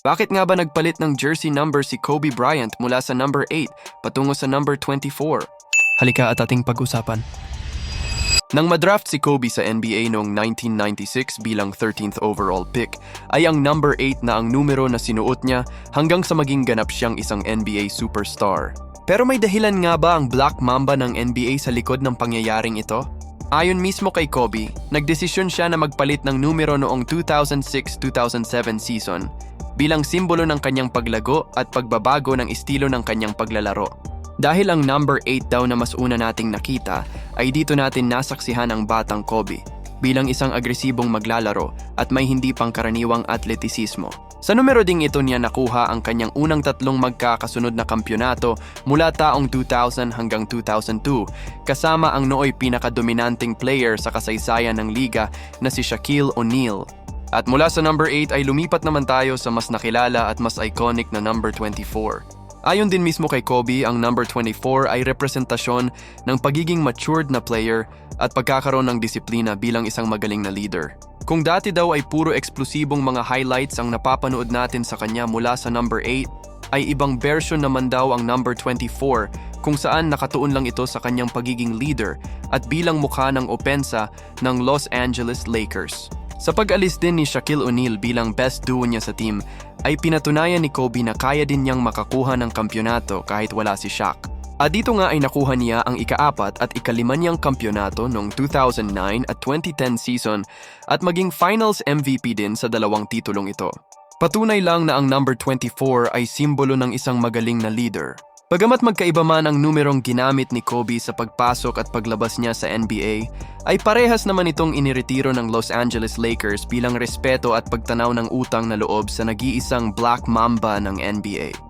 Bakit nga ba nagpalit ng jersey number si Kobe Bryant mula sa number 8 patungo sa number 24? Halika at ating pag-usapan. Nang madraft si Kobe sa NBA noong 1996 bilang 13th overall pick, ay ang number 8 na ang numero na sinuot niya hanggang sa maging ganap siyang isang NBA superstar. Pero may dahilan nga ba ang Black Mamba ng NBA sa likod ng pangyayaring ito? Ayon mismo kay Kobe, nagdesisyon siya na magpalit ng numero noong 2006-2007 season bilang simbolo ng kanyang paglago at pagbabago ng estilo ng kanyang paglalaro. Dahil ang number 8 daw na mas una nating nakita, ay dito natin nasaksihan ang batang Kobe bilang isang agresibong maglalaro at may hindi pangkaraniwang atletisismo. Sa numero ding ito niya nakuha ang kanyang unang 3 magkakasunod na kampyonato mula taong 2000 hanggang 2002, kasama ang nooy pinakadominanting player sa kasaysayan ng liga na si Shaquille O'Neal. At mula sa number 8 ay lumipat naman tayo sa mas nakilala at mas iconic na number 24. Ayon din mismo kay Kobe, ang number 24 ay representasyon ng pagiging matured na player at pagkakaroon ng disiplina bilang isang magaling na leader. Kung dati daw ay puro eksplosibong mga highlights ang napapanood natin sa kanya mula sa number 8, ay ibang version naman daw ang number 24 kung saan nakatuon lang ito sa kanyang pagiging leader at bilang mukha ng opensa ng Los Angeles Lakers. Sa pag-alis din ni Shaquille O'Neal bilang best duo niya sa team, ay pinatunayan ni Kobe na kaya din niyang makakuha ng kampyonato kahit wala si Shaq. At dito nga ay nakuha niya ang ika-4 at ika-5 niyang kampyonato noong 2009 at 2010 season at maging finals MVP din sa 2 titulong ito. Patunay lang na ang number 24 ay simbolo ng isang magaling na leader. Bagamat magkaiba man ang numerong ginamit ni Kobe sa pagpasok at paglabas niya sa NBA, ay parehas naman itong iniretiro ng Los Angeles Lakers bilang respeto at pagtanaw ng utang na loob sa nag-iisang Black Mamba ng NBA.